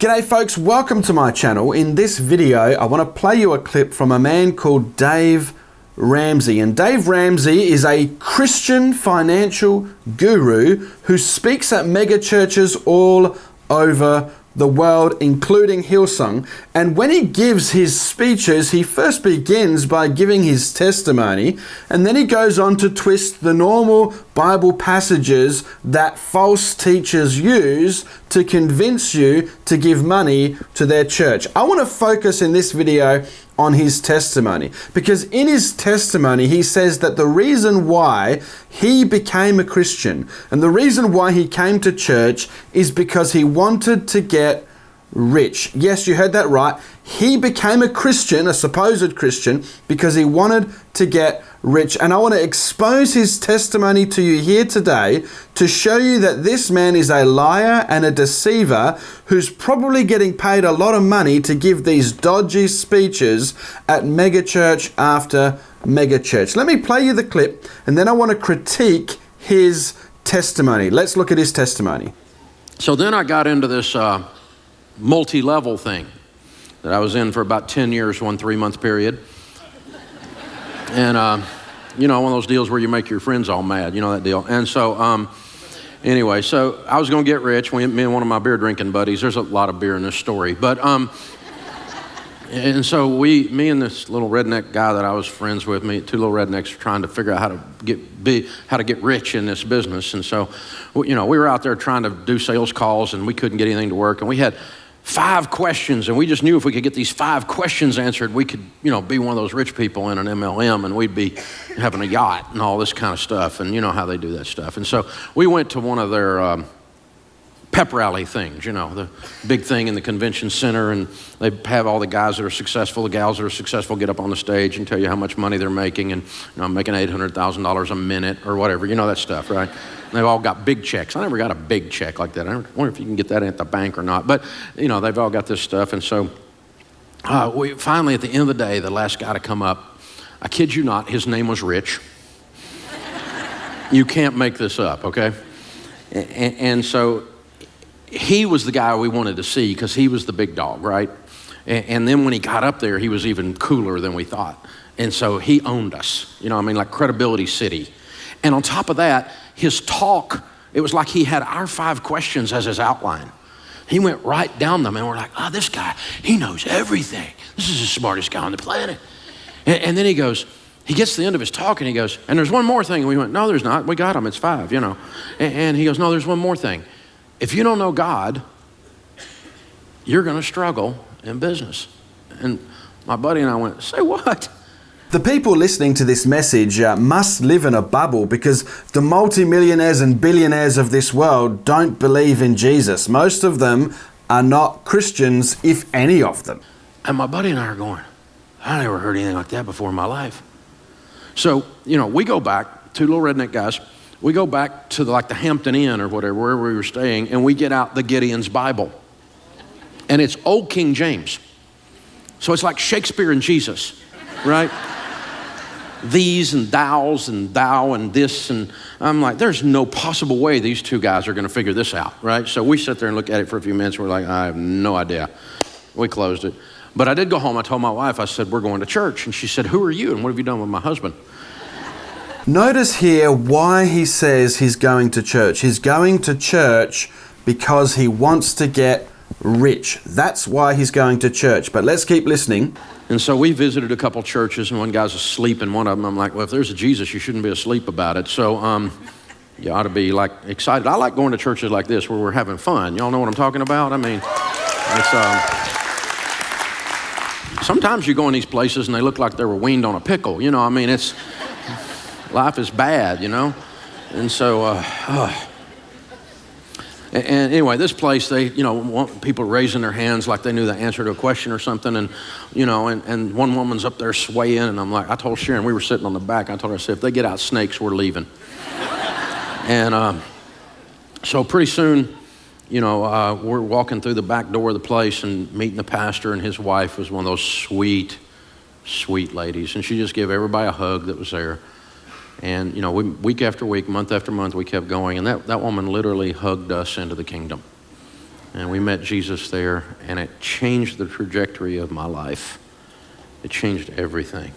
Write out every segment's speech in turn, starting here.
G'day folks, welcome to my channel. In this video, I want to play you a clip from a man called Dave Ramsey. And Dave Ramsey is a Christian financial guru who speaks at mega churches all over the world, including Hillsong. And when he gives his speeches, he first begins by giving his testimony, and then he goes on to twist the normal Bible passages that false teachers use to convince you to give money to their church. I want to focus in this video on his testimony, because in his testimony he says that the reason why he became a Christian and the reason why he came to church is because he wanted to get rich. Yes, you heard that right. He became a Christian, a supposed Christian, because he wanted to get rich. And I want to expose his testimony to you here today to show you that this man is a liar and a deceiver who's probably getting paid a lot of money to give these dodgy speeches at megachurch after megachurch. Let me play you the clip, and then I want to critique his testimony. Let's look at his testimony. So then I got into this multi-level thing that I was in for about 10 years, 1 3-month period. And, you know, one of those deals where you make your friends all mad, you know that deal. And so, anyway, so I was going to get rich. Me and one of my beer drinking buddies, there's a lot of beer in this story. But, and so me and this little redneck guy that I was friends with, two little rednecks were trying to figure out how to get rich in this business. And so, you know, we were out there trying to do sales calls, and we couldn't get anything to work. And we had 5 questions, and we just knew if we could get these 5 questions answered, we could, you know, be one of those rich people in an MLM, and we'd be having a yacht and all this kind of stuff. And you know how they do that stuff. And so we went to one of their pep rally things, you know, the big thing in the convention center, and they have all the guys that are successful, the gals that are successful get up on the stage and tell you how much money they're making, and you know, I'm making $800,000 a minute or whatever, you know that stuff, right? And they've all got big checks. I never got a big check like that. I wonder if you can get that at the bank or not, but you know, they've all got this stuff. And so we finally, at the end of the day, the last guy to come up, I kid you not, his name was Rich. You can't make this up, okay? And so he was the guy we wanted to see because he was the big dog, right? And then when he got up there, he was even cooler than we thought. And so he owned us, you know what I mean, like Credibility City. And on top of that, his talk, it was like he had our 5 questions as his outline. He went right down them, and we're like, oh, this guy, he knows everything. This is the smartest guy on the planet. And then he goes, he gets to the end of his talk, and he goes, and there's one more thing. And we went, no, there's not. We got him. It's 5, you know. And he goes, no, there's one more thing. If you don't know God, you're going to struggle in business. And my buddy and I went, say what? The people listening to this message must live in a bubble, because the multimillionaires and billionaires of this world don't believe in Jesus. Most of them are not Christians, if any of them. And my buddy and I are going, I never heard anything like that before in my life. So, you know, we go back, 2 little redneck guys, we go back to the Hampton Inn or whatever, wherever we were staying, and we get out the Gideon's Bible. And it's old King James. So it's like Shakespeare and Jesus, right? These and thous and thou and this, and I'm like, there's no possible way these 2 guys are gonna figure this out, right? So we sit there and look at it for a few minutes, we're like, I have no idea. We closed it. But I did go home, I told my wife, I said, we're going to church. And she said, who are you and what have you done with my husband? Notice here why he says he's going to church. He's going to church because he wants to get rich. That's why he's going to church. But let's keep listening. And so we visited a couple churches, and one guy's asleep in one of them. I'm like, well, if there's a Jesus, you shouldn't be asleep about it. So you ought to be like excited. I like going to churches like this where we're having fun. Y'all know what I'm talking about? I mean, it's sometimes you go in these places and they look like they were weaned on a pickle. You know, I mean, life is bad, you know? And so, and anyway, this place, they, you know, want people raising their hands like they knew the answer to a question or something. And, you know, and one woman's up there swaying, and I'm like, I told Sharon, we were sitting on the back, I told her, I said, if they get out snakes, we're leaving. And so pretty soon, you know, we're walking through the back door of the place and meeting the pastor, and his wife was one of those sweet, sweet ladies. And she just gave everybody a hug that was there. And, you know, week after week, month after month, we kept going. And that woman literally hugged us into the kingdom. And we met Jesus there, and it changed the trajectory of my life. It changed everything.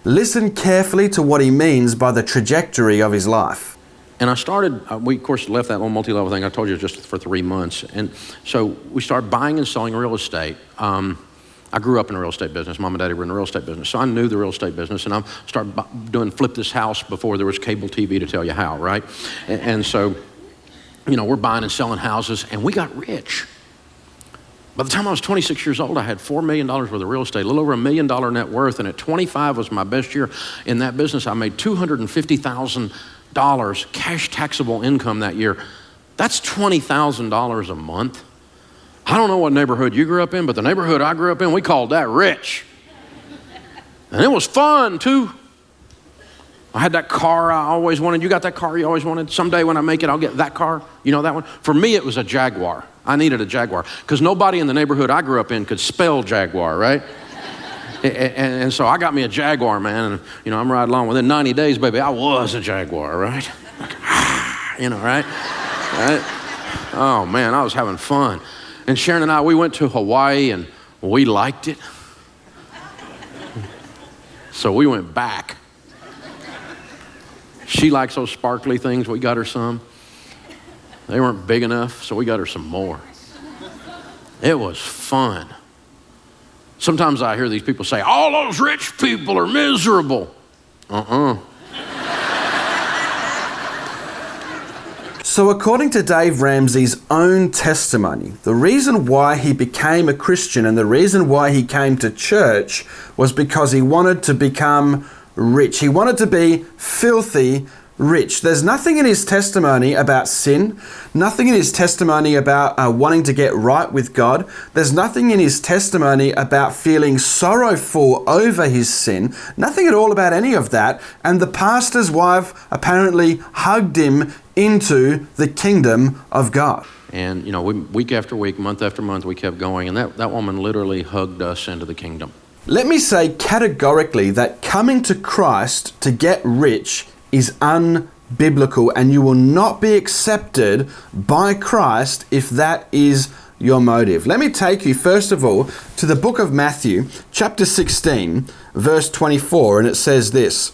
Listen carefully to what he means by the trajectory of his life. And I started, we of course left that little multi-level thing I told you just for 3 months. And so we started buying and selling real estate. I grew up in the real estate business. Mom and Daddy were in the real estate business. So I knew the real estate business, and I started doing flip this house before there was cable TV to tell you how, right? And so, you know, we're buying and selling houses, and we got rich. By the time I was 26 years old, I had $4 million worth of real estate, a little over $1 million net worth, and at 25 was my best year in that business. I made $250,000 cash taxable income that year. That's $20,000 a month. I don't know what neighborhood you grew up in, but the neighborhood I grew up in, we called that rich. And it was fun, too. I had that car I always wanted. You got that car you always wanted? Someday when I make it, I'll get that car. You know that one? For me, it was a Jaguar. I needed a Jaguar because nobody in the neighborhood I grew up in could spell Jaguar, right? and so I got me a Jaguar, man. And, you know, I'm riding along. Within 90 days, baby, I was a Jaguar, right? You know, right? Oh, man, I was having fun. And Sharon and I, we went to Hawaii, and we liked it. So we went back. She likes those sparkly things. We got her some. They weren't big enough, so we got her some more. It was fun. Sometimes I hear these people say, all those rich people are miserable. So according to Dave Ramsey's own testimony, the reason why he became a Christian and the reason why he came to church was because he wanted to become rich. He wanted to be filthy rich. There's nothing in his testimony about sin, nothing in his testimony about wanting to get right with God. There's nothing in his testimony about feeling sorrowful over his sin, nothing at all about any of that. And the pastor's wife apparently hugged him into the kingdom of God. And, you know, week after week, month after month, we kept going, and that woman literally hugged us into the kingdom. Let me say categorically that coming to Christ to get rich is unbiblical, and you will not be accepted by Christ if that is your motive. Let me take you first of all to the book of Matthew, chapter 16, verse 24, and it says this: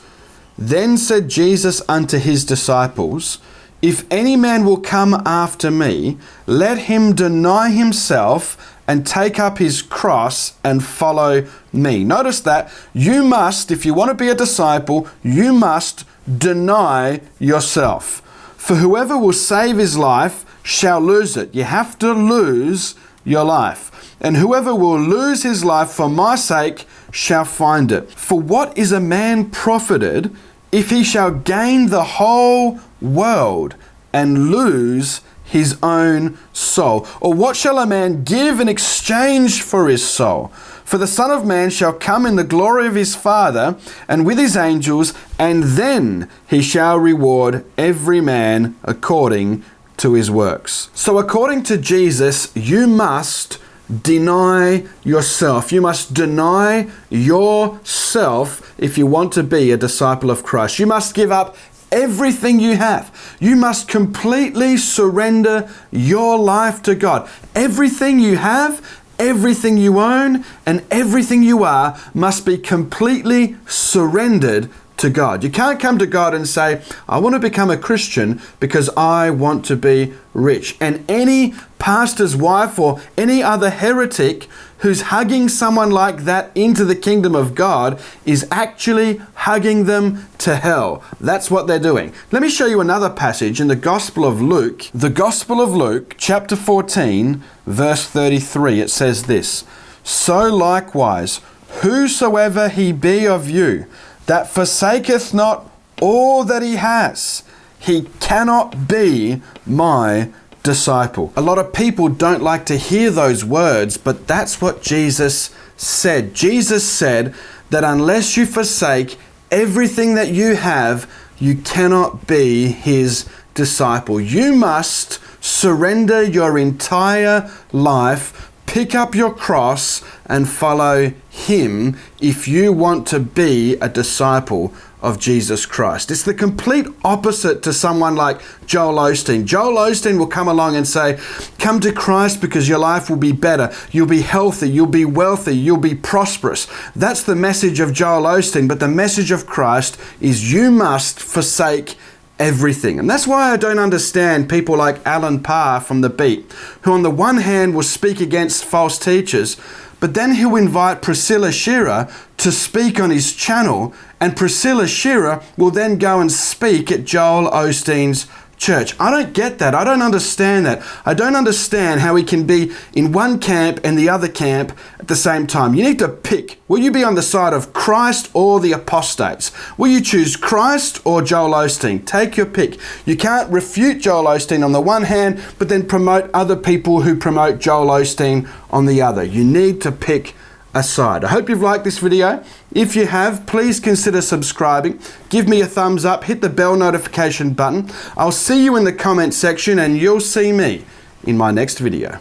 Then said Jesus unto his disciples, If any man will come after me, let him deny himself and take up his cross and follow me. Notice that you must, if you want to be a disciple, you must deny yourself. For whoever will save his life shall lose it. You have to lose your life. And whoever will lose his life for my sake shall find it. For what is a man profited if he shall gain the whole world and lose his own soul? Or what shall a man give in exchange for his soul? For the Son of Man shall come in the glory of his Father and with his angels, and then he shall reward every man according to his works. So according to Jesus, you must deny yourself. You must deny yourself if you want to be a disciple of Christ. You must give up everything you have. You must completely surrender your life to God. Everything you have, everything you own, and everything you are must be completely surrendered to God. You can't come to God and say, I want to become a Christian because I want to be rich. And any pastor's wife or any other heretic who's hugging someone like that into the kingdom of God is actually hugging them to hell. That's what they're doing. Let me show you another passage in the Gospel of Luke. The Gospel of Luke, chapter 14, verse 33. It says this: So likewise, whosoever he be of you, that forsaketh not all that he has, he cannot be my disciple. A lot of people don't like to hear those words, but that's what Jesus said. Jesus said that unless you forsake everything that you have, you cannot be his disciple. You must surrender your entire life, pick up your cross and follow him if you want to be a disciple of Jesus Christ. It's the complete opposite to someone like Joel Osteen. Joel Osteen will come along and say, come to Christ because your life will be better. You'll be healthy. You'll be wealthy. You'll be prosperous. That's the message of Joel Osteen. But the message of Christ is you must forsake everything. And that's why I don't understand people like Alan Parr from The Beat, who on the one hand will speak against false teachers, but then he'll invite Priscilla Shearer to speak on his channel, and Priscilla Shearer will then go and speak at Joel Osteen's church. I don't get that. I don't understand that. I don't understand how we can be in one camp and the other camp at the same time. You need to pick. Will you be on the side of Christ or the apostates? Will you choose Christ or Joel Osteen? Take your pick. You can't refute Joel Osteen on the one hand, but then promote other people who promote Joel Osteen on the other. You need to pick a side. I hope you've liked this video. If you have, please consider subscribing. Give me a thumbs up, hit the bell notification button. I'll see you in the comment section, and you'll see me in my next video.